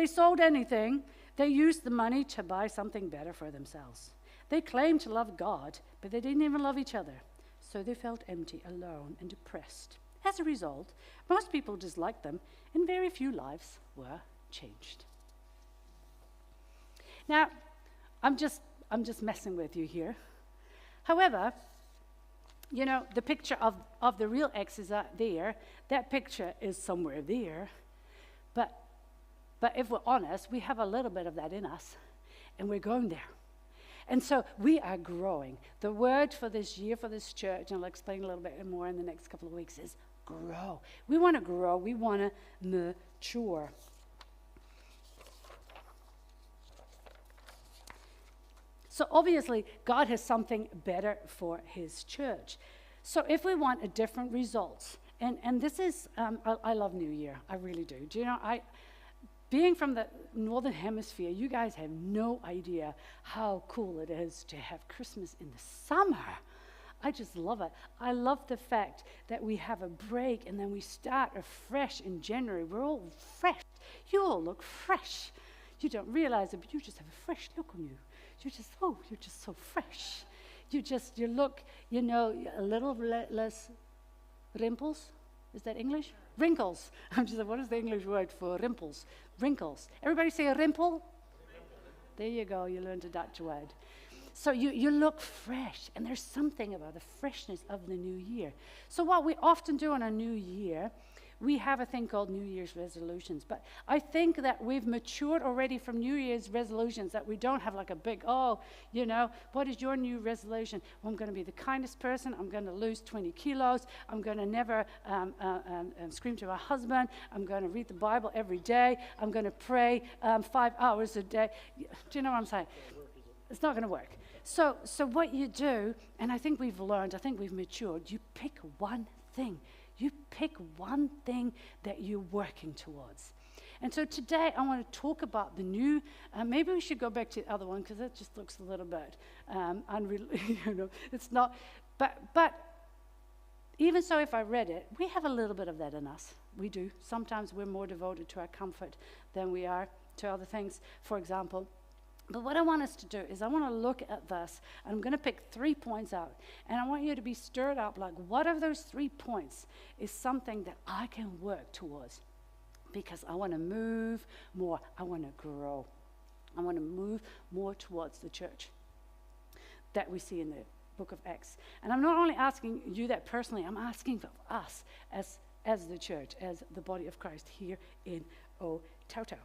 they sold anything, they used the money to buy something better for themselves. They claimed to love God, but they didn't even love each other. So they felt empty, alone, and depressed. As a result, most people disliked them, and very few lives were changed. Now, I'm just messing with you here. However, you know, the picture of the real X is there. That picture is somewhere there. But if we're honest, we have a little bit of that in us, and we're going there. And so we are growing. The word for this year for this church, and I'll explain a little bit more in the next couple of weeks, is grow. We want to grow. We want to mature. So obviously, God has something better for his church. So if we want a different results, and this is, I love New Year. I really do. Do you know, being from the Northern Hemisphere, you guys have no idea how cool it is to have Christmas in the summer. I just love it. I love the fact that we have a break and then we start afresh in January. We're all fresh. You all look fresh. You don't realize it, but you just have a fresh look on you. You're just so fresh. You look, you know, a little less rimples. Is that English? Wrinkles. I'm just like, what is the English word for rimples? Wrinkles. Everybody say a rimple? There you go. You learned a Dutch word. So you look fresh, and there's something about the freshness of the new year. So what we often do on a new year, we have a thing called New Year's resolutions. But I think that we've matured already from New Year's resolutions, that we don't have like a big, you know, what is your new resolution? Well, I'm going to be the kindest person. I'm going to lose 20 kilos. I'm going to never scream to my husband. I'm going to read the Bible every day. I'm going to pray 5 hours a day. Do you know what I'm saying? It's not going to work. So what you do, and I think we've learned, I think we've matured, you pick one thing. You pick one thing that you're working towards. And so today I want to talk about the new, maybe we should go back to the other one because that just looks a little bit unreal, you know, it's not, but even so, if I read it, we have a little bit of that in us. We do. Sometimes we're more devoted to our comfort than we are to other things, for example. But what I want us to do is I want to look at this, and I'm going to pick 3 points out. And I want you to be stirred up, like, what of those 3 points is something that I can work towards? Because I want to move more. I want to grow. I want to move more towards the church that we see in the book of Acts. And I'm not only asking you that personally, I'm asking for us as the church, as the body of Christ here in Otautau.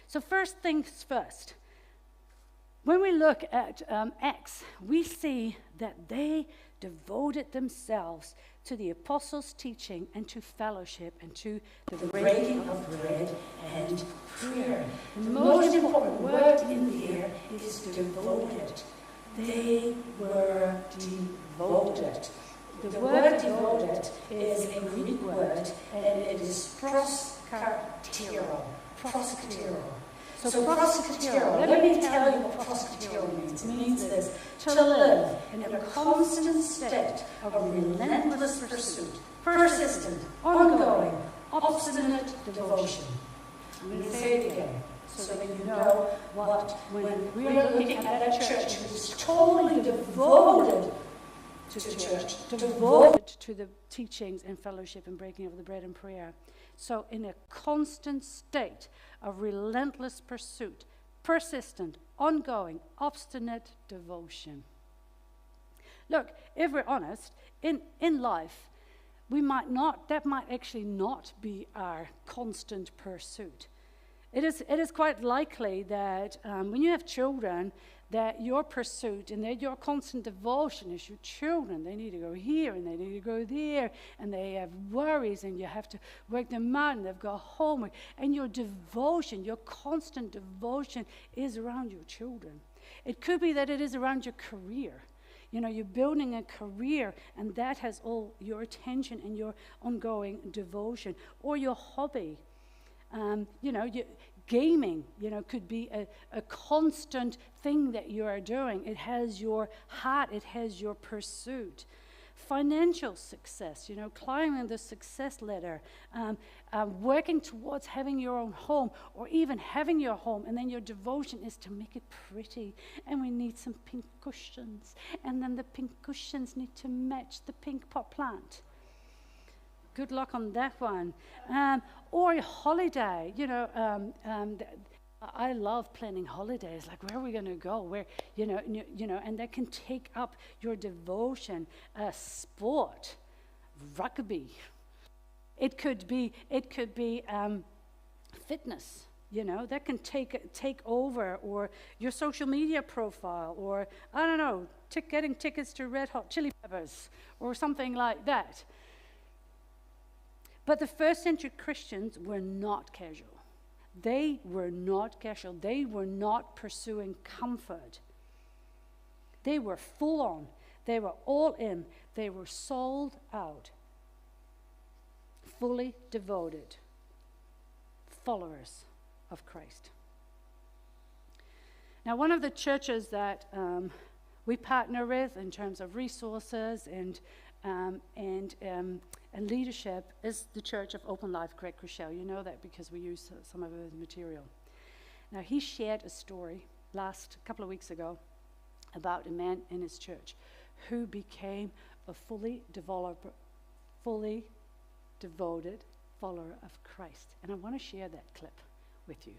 So first things first, when we look at Acts, we see that they devoted themselves to the apostles' teaching and to fellowship and to the breaking of bread and prayer. The most important word in here is devoted. They were devoted. The word devoted is a Greek word, and it is proskatero. Proskatero. So proskatero, let me tell you what proskatero means. It means this: to live in a constant state of relentless pursuit, persistent, ongoing, obstinate devotion. I'm going to say it again so that you know what, when we are looking at that church who is totally devoted to the church, devoted to the teachings and fellowship and breaking of the bread and prayer. So in a constant state of relentless pursuit, persistent, ongoing, obstinate devotion. Look, if we're honest, in life, that might actually not be our constant pursuit. It is quite likely that when you have children, that your pursuit and that your constant devotion is your children. They need to go here and they need to go there, and they have worries and you have to work them out, and they've got homework. And your devotion, your constant devotion is around your children. It could be that it is around your career. You know, you're building a career, and that has all your attention and your ongoing devotion. Or your hobby. Gaming, could be a constant thing that you are doing. It has your heart, it has your pursuit. financial success, climbing the success ladder, working towards having your own home or even having your home, and then your devotion is to make it pretty, and we need some pink cushions, and then the pink cushions need to match the pink pot plant. Good luck on that one. Or a holiday, I love planning holidays. Like, where are we going to go? Where, and that can take up your devotion. Sport, rugby. It could be fitness. That can take over, or your social media profile, or I don't know, getting tickets to Red Hot Chili Peppers, or something like that. But the first century Christians were not casual. They were not casual. They were not pursuing comfort. They were full on. They were all in. They were sold out. Fully devoted followers of Christ. Now, one of the churches that we partner with in terms of resources and leadership is the Church of Open Life, Greg Rochelle. You know that because we use some of his material. Now, he shared a story a couple of weeks ago about a man in his church who became a fully devoted follower of Christ. And I want to share that clip with you.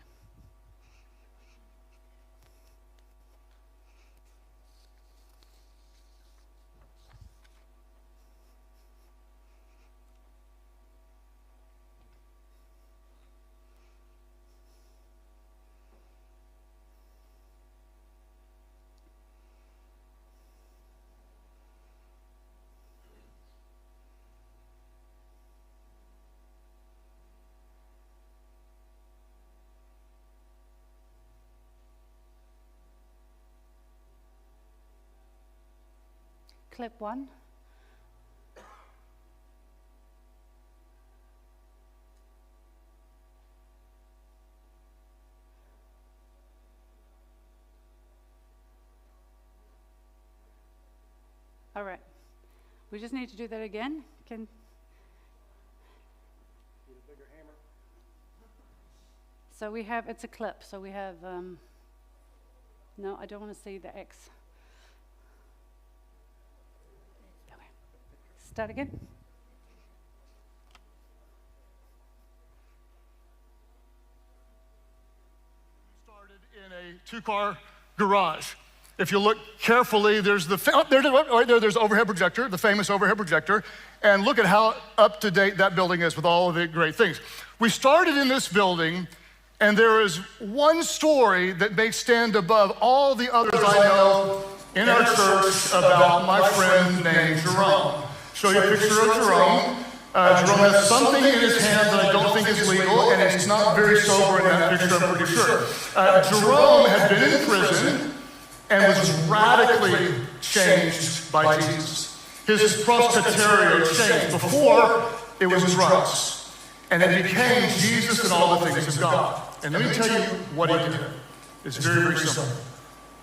Clip 1. All right. We just need to do that again. Need a bigger hammer. So we have, it's a clip. So we have, no, I don't want to see the X. Start again. Started in a two-car garage. If you look carefully, there's there's overhead projector, the famous overhead projector, and look at how up to date that building is with all of the great things. We started in this building, and there is one story that may stand above all the others I know in our church about my friend named Jerome. Show you a picture of Jerome. Jerome has something in his hand that I don't think is legal, and he's not very sober in that picture, I'm pretty sure. Jerome had been in prison and was radically changed by Jesus. His prosperity changed. Before, it was drugs, and it became Jesus and all the things of God. And let me tell you what he did. It's very, very simple.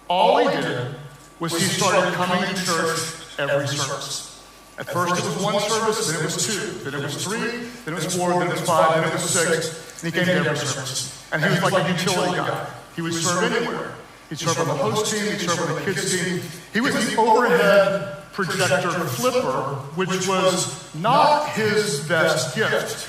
All he did was he started coming to church every service. At first it was one service, then it was two, then it was three, then it was four, then it was five, then it was six, and he came to every service. And he was like a utility guy. He would serve anywhere. He'd serve on the host team, he'd serve on the kids team. He was the overhead projector flipper, which was not his best gift.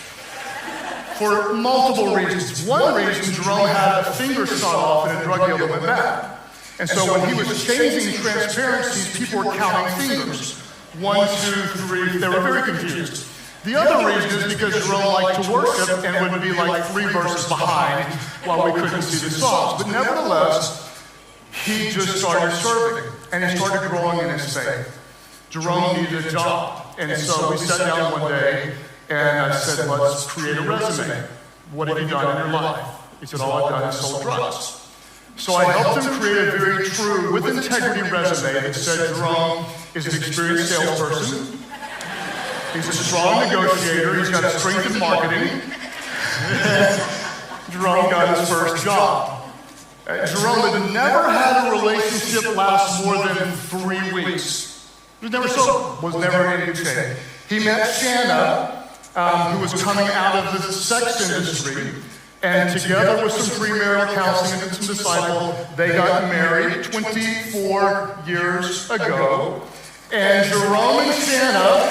For multiple reasons. One reason, Jerome had a finger shot off in a drug deal that went bad. And so when he was changing transparencies, people were counting fingers. 1, 2, 3, they were very confused. The other reason is because Jerome liked to worship and would be like 3 verses behind while we couldn't see the songs. But nevertheless, he just started serving, and he started growing in his faith. Jerome needed a job, and so we sat down one day, and I said, let's create a resume. What have you done in your life? He said, all I've done is sold drugs. So I helped him create a very true, with integrity resume that said Jerome is an experienced salesperson. He's a strong negotiator. He's got a strength in marketing. Jerome got his first job. Jerome had never had a relationship last more than 3 weeks. Was never in good shape. He met Shanna, who was coming out of the sex industry, and together with some premarital counseling and some disciple, they got married 24 years ago. And Jerome and Shanna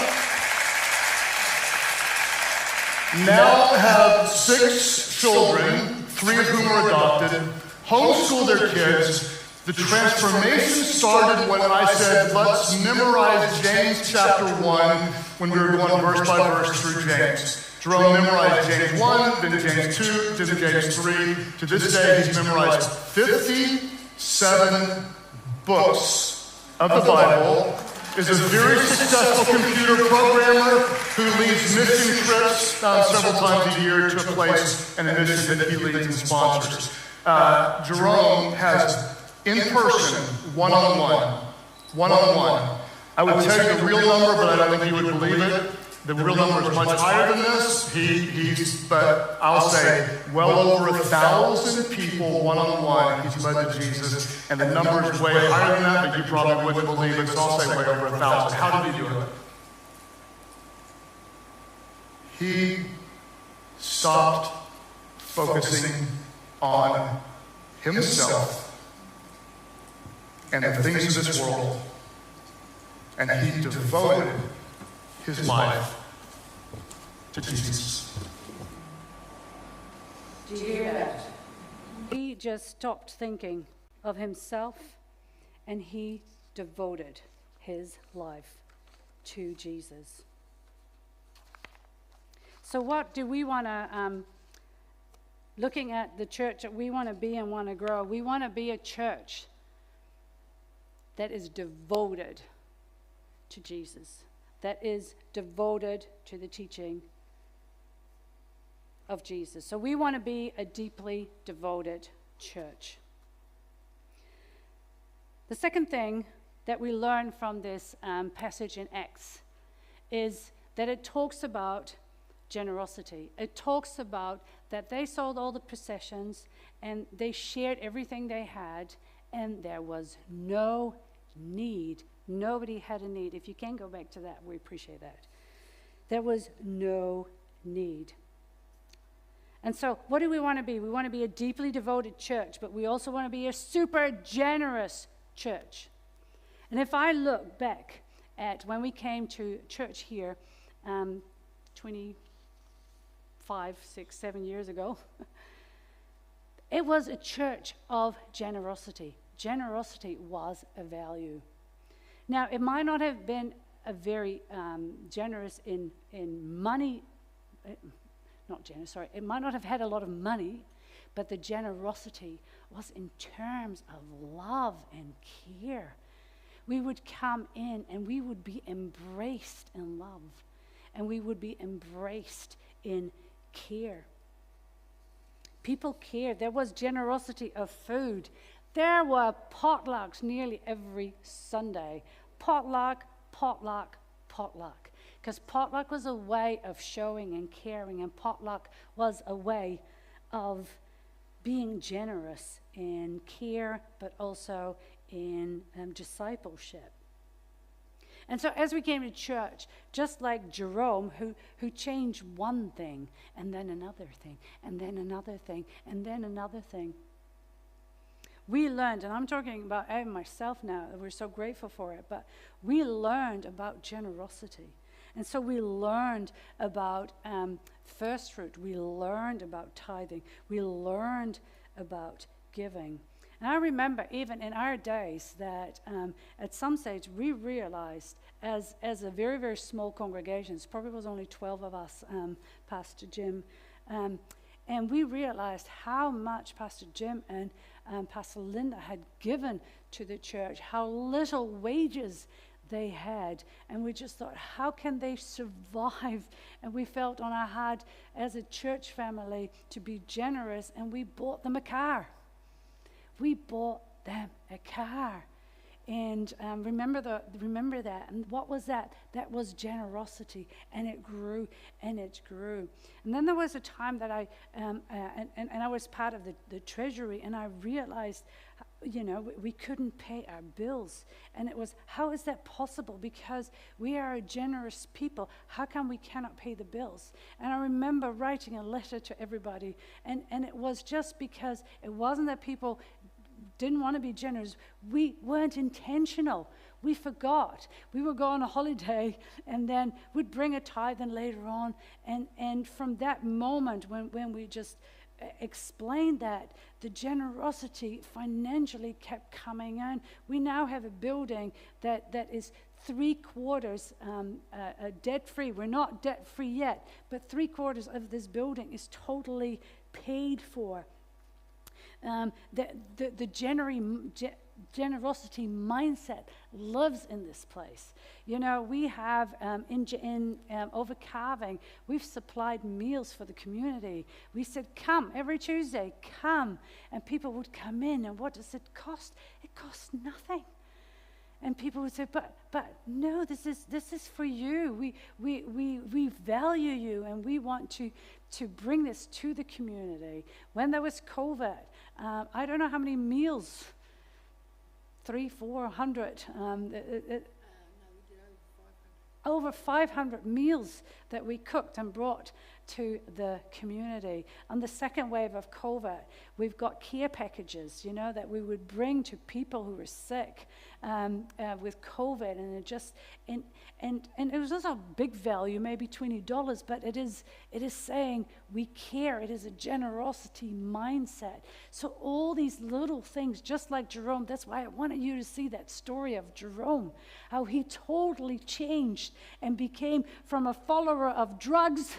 now have 6 children, 3 of whom are adopted, homeschool their kids. The transformation started when I said, let's memorize James chapter 1 when we were going verse by verse through James. Jerome memorized James 1, then James 2, then James 3. To this day, he's memorized 57 books of the Bible, is a very successful computer programmer who leads mission trips several times a year to a place and a mission that he leads and sponsors. Jerome has in-person, one-on-one. I would tell you the real number, but I don't think you would believe it. The real number is much higher than this. But I'll say well over 1,000 people one-on-one he's led to Jesus. And the number is way higher than that, but you probably wouldn't believe it, so I'll say way over 1,000. How did he do it? He stopped focusing on himself and the things of this world, and he devoted his life to Jesus. Do you hear that? He just stopped thinking of himself, and he devoted his life to Jesus. So what do we want to, looking at the church that we want to be and want to grow, we want to be a church that is devoted to Jesus, that is devoted to the teaching of Jesus. So we want to be a deeply devoted church. The second thing that we learn from this passage in Acts is that it talks about generosity. It talks about that they sold all the possessions and they shared everything they had, and there was no need. Nobody had a need. If you can go back to that, we appreciate that. There was no need. And so what do we want to be? We want to be a deeply devoted church, but we also want to be a super generous church. And if I look back at when we came to church here 25, 6, 7 years ago, it was a church of generosity. Generosity was a value. Now, it might not have been a very generous in money, it might not have had a lot of money, but the generosity was in terms of love and care. We would come in and we would be embraced in love, and we would be embraced in care. People cared. There was generosity of food. There were potlucks nearly every Sunday. Potluck. Because potluck was a way of showing and caring, and potluck was a way of being generous in care, but also in discipleship. And so as we came to church, just like Jerome, who changed one thing, and then another thing, and then another thing, and then another thing, we learned, and I'm talking about myself now, we're so grateful for it, but we learned about generosity. And so we learned about first fruit. We learned about tithing. We learned about giving. And I remember even in our days that at some stage we realized as a very, very small congregation, it probably was only 12 of us, Pastor Jim, and we realized how much Pastor Jim and Pastor Linda had given to the church, how little wages they had, and we just thought, how can they survive? And we felt on our heart as a church family to be generous, and we bought them a car. We bought them a car. And remember that. And what was that? That was generosity. And it grew and it grew. And then there was a time that I was part of the treasury, and I realized we couldn't pay our bills. And it was, how is that possible? Because we are a generous people. How come we cannot pay the bills? And I remember writing a letter to everybody. And it was just because it wasn't that people didn't want to be generous. We weren't intentional. We forgot. We would go on a holiday and then we'd bring a tithe and later on. And from that moment when we just explained that, the generosity financially kept coming in. We now have a building that is 3/4 debt-free. We're not debt-free yet, but 3/4 of this building is totally paid for. The generosity mindset lives in this place. We have over carving, we've supplied meals for the community. We said, come every Tuesday, come, and people would come in. And what does it cost? It costs nothing. And people would say, but no, this is for you. We value you, and we want to bring this to the community. When there was COVID, I don't know how many meals, 300-400. No, we did Over 500 meals that we cooked and brought to the community. On the second wave of COVID, we've got care packages, that we would bring to people who were sick with COVID, and it was also a big value, maybe $20, but it is saying we care. It is a generosity mindset. So all these little things, just like Jerome, that's why I wanted you to see that story of Jerome, how he totally changed and became from a follower of drugs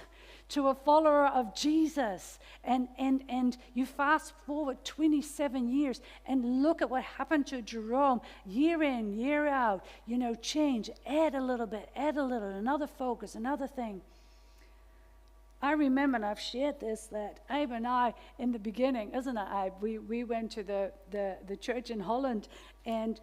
to a follower of Jesus. And you fast forward 27 years and look at what happened to Jerome year in, year out. Change, add a little, another focus, another thing. I remember, and I've shared this, that Abe and I, in the beginning, isn't it, Abe? We went to the church in Holland, and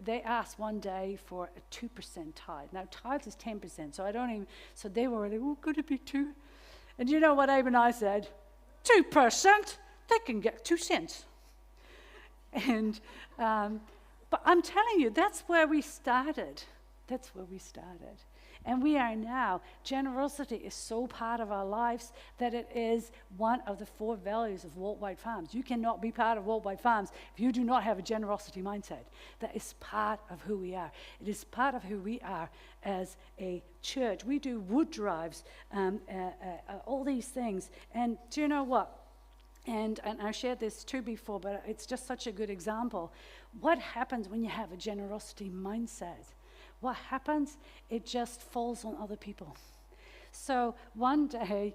they asked one day for a 2% tithe. Now, tithe is 10%, so they were like, oh, could it be 2? And you know what Abe and I said? 2%? They can get 2 cents. And, but I'm telling you, that's where we started. And we are now. Generosity is so part of our lives that it is one of the 4 values of Worldwide Farms. You cannot be part of Worldwide Farms if you do not have a generosity mindset. That is part of who we are. It is part of who we are as a church. We do wood drives, all these things. And do you know what? And I shared this too before, but it's just such a good example. What happens when you have a generosity mindset? What happens? It just falls on other people. So one day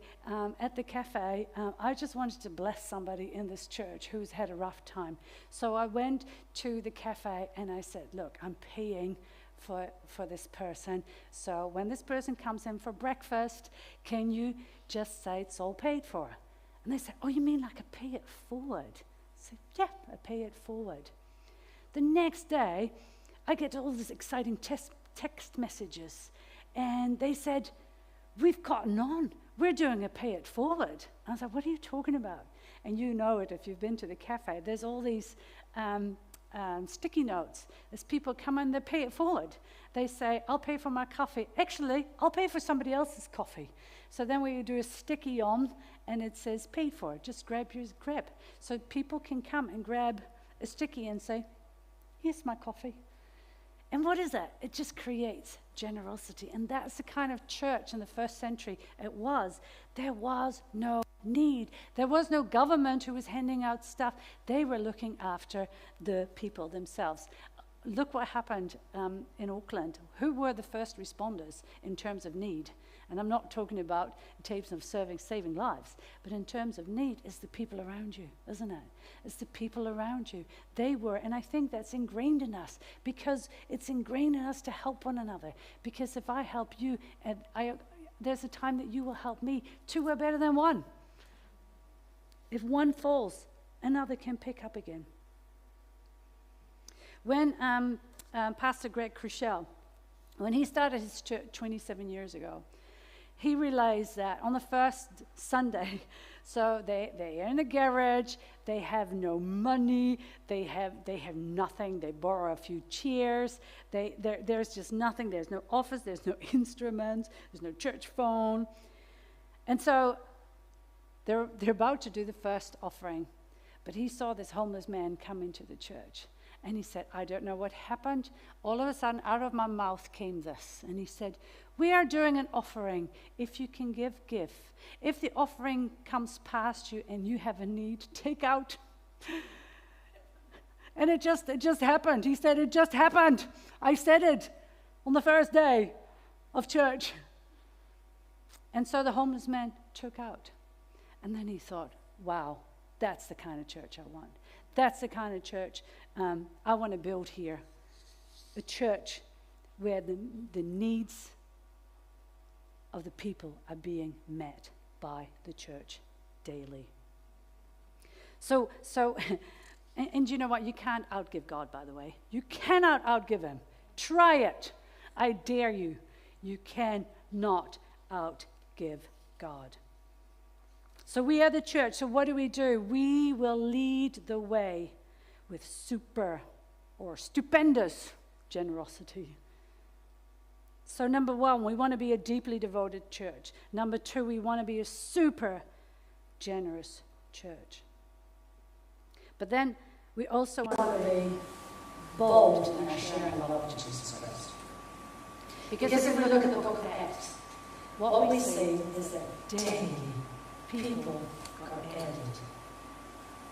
at the cafe, I just wanted to bless somebody in this church who's had a rough time. So I went to the cafe and I said, look, I'm paying for this person. So when this person comes in for breakfast, can you just say it's all paid for? And they said, oh, you mean like I pay it forward? I said, yeah, I pay it forward. The next day, I get all these exciting text messages, and they said, we've gotten on. We're doing a pay it forward. I was like, what are you talking about? And you know it if you've been to the cafe. There's all these sticky notes. As people come in, they pay it forward. They say, I'll pay for my coffee. Actually, I'll pay for somebody else's coffee. So then we do a sticky on, and it says paid for. Just grab yours, grab. So people can come and grab a sticky and say, here's my coffee. And what is that? It just creates generosity. And that's the kind of church in the first century it was. There was no need. There was no government who was handing out stuff. They were looking after the people themselves. Look what happened in Auckland. Who were the first responders in terms of need? And I'm not talking about in terms of saving lives, but in terms of need, it's the people around you, isn't it? It's the people around you. They were, and I think that's ingrained in us because it's ingrained in us to help one another. Because if I help you, and there's a time that you will help me. 2 are better than 1. If one falls, another can pick up again. When Pastor Greg Crushell, when he started his church 27 years ago, he realized that on the first Sunday, so they're in a garage, they have no money, they have nothing, they borrow a few chairs, there's just nothing, there's no office, there's no instruments, there's no church phone. And so they're about to do the first offering, but he saw this homeless man come into the church. And he said, I don't know what happened. All of a sudden, out of my mouth came this. And he said, we are doing an offering. If you can give. If the offering comes past you and you have a need, take out. And it just happened. He said, it just happened. I said it on the first day of church. And so the homeless man took out. And then he thought, wow, that's the kind of church I want. That's the kind of church I want to build here. A church where the needs of the people are being met by the church daily. So, and you know what? You can't outgive God, by the way. You cannot outgive him. Try it. I dare you. You cannot outgive God. So we are the church. So what do? We will lead the way with super or stupendous generosity. So number one, we want to be a deeply devoted church. Number two, we want to be a super generous church. But then we also want to be bold in our sharing the love of Jesus Christ. Because if we look at the book of Acts, what we see is that daily people got added.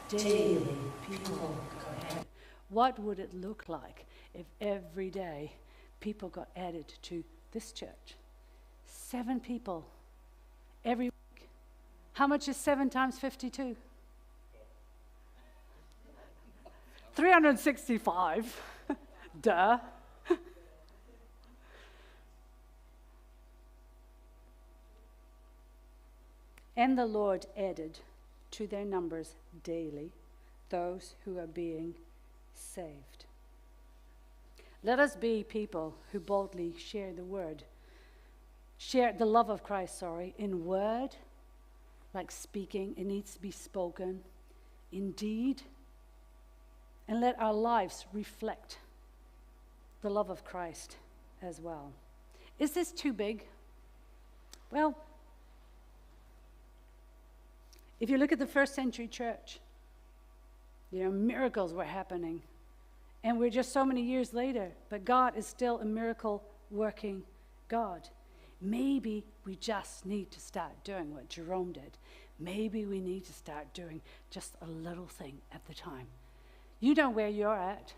Daily people got added. What would it look like if every day people got added to this church? 7 people every week. How much is 7 times 52? 365. Duh. And the Lord added to their numbers daily those who are being saved. Let us be people who boldly share the word. Share the love of Christ, in word, like speaking, it needs to be spoken, in deed, and let our lives reflect the love of Christ as well. Is this too big? Well, if you look at the first century church, miracles were happening. And we're just so many years later, but God is still a miracle working God. Maybe we just need to start doing what Jerome did. Maybe we need to start doing just a little thing at the time. You know where you're at.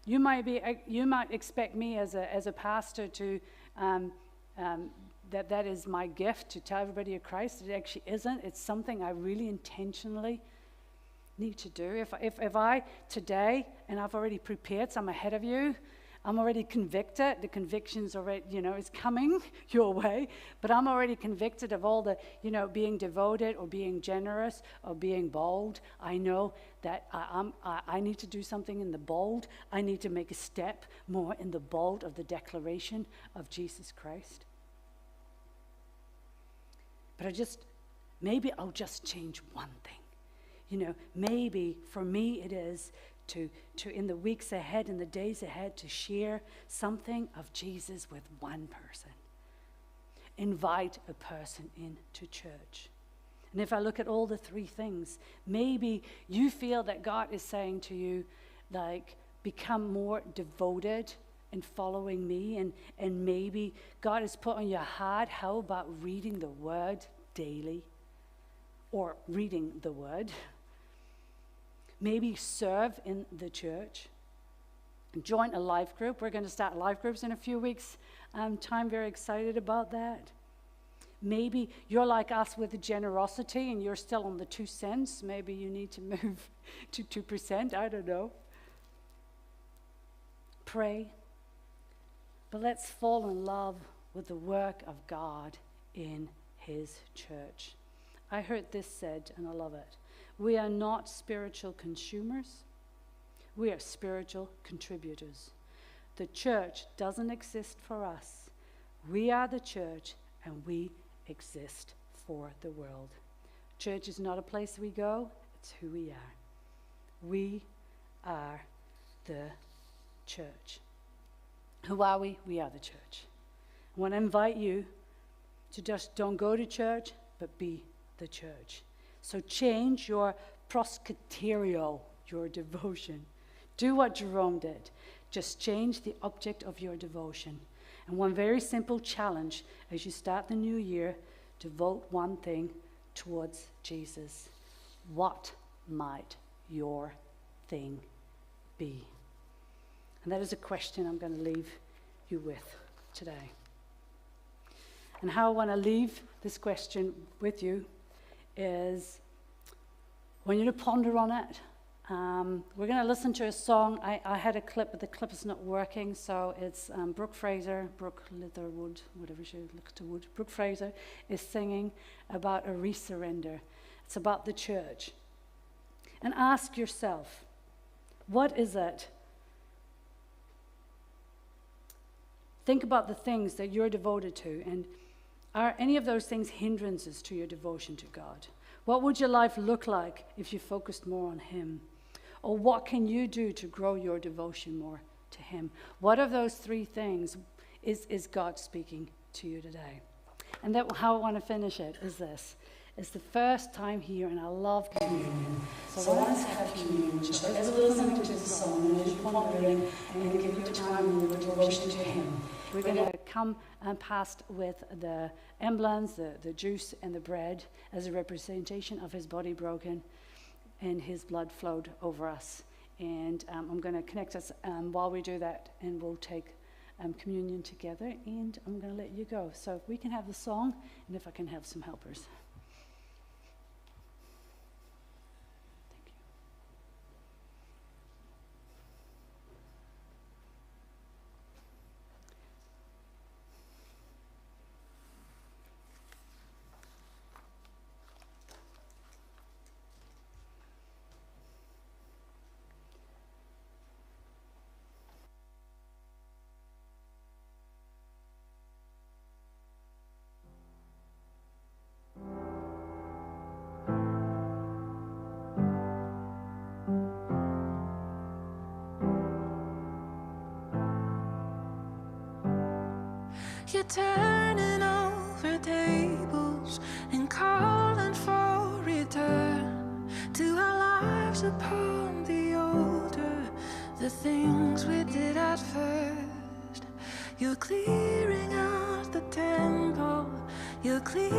You might expect me as a pastor to that is my gift to tell everybody of Christ. It actually isn't. It's something I really intentionally need to do. If I today, and I've already prepared, so I'm ahead of you, I'm already convicted. The conviction's already, is coming your way, but I'm already convicted of all the, being devoted or being generous or being bold. I know that I need to do something in the bold. I need to make a step more in the bold of the declaration of Jesus Christ. But maybe I'll just change one thing. Maybe for me it is to in the weeks ahead, in the days ahead, to share something of Jesus with one person. Invite a person into church. And if I look at all the 3 things, maybe you feel that God is saying to you, become more devoted in following me, and maybe God has put on your heart, how about reading the word daily, or reading the word? Maybe serve in the church. Join a life group. We're going to start life groups in a few weeks' time. Very excited about that. Maybe you're like us with the generosity and you're still on the 2 cents. Maybe you need to move to 2%. I don't know. Pray. But let's fall in love with the work of God in his church. I heard this said, and I love it. We are not spiritual consumers. We are spiritual contributors. The church doesn't exist for us. We are the church, and we exist for the world. Church is not a place we go, it's who we are. We are the church. Who are we? We are the church. I want to invite you to just don't go to church, but be the church. So change your proskyterio, your devotion. Do what Jerome did. Just change the object of your devotion. And one very simple challenge as you start the new year, devote one thing towards Jesus. What might your thing be? And that is a question I'm going to leave you with today. And how I want to leave this question with you is, I want you to ponder on it. We're going to listen to a song. I had a clip, but the clip is not working, so it's Brooke Litherwood, whatever she looks to wood. Brooke Fraser is singing about a resurrender. It's about the church. And ask yourself, what is it? Think about the things that you're devoted to, and are any of those things hindrances to your devotion to God? What would your life look like if you focused more on Him? Or what can you do to grow your devotion more to Him? What of those three things is God speaking to you today? And that how I want to finish it is this. It's the first time here, and I love communion. So let's have communion. So as we're listening to the song, and as you're pondering and give your time in your devotion to Him, we're going to come past with the emblems, the juice and the bread as a representation of His body broken and His blood flowed over us. And I'm going to connect us while we do that, and we'll take communion together, and I'm going to let you go. So if we can have the song, and if I can have some helpers. You're turning over tables and calling for return to our lives upon the altar, the things we did at first. You're clearing out the temple, you're clearing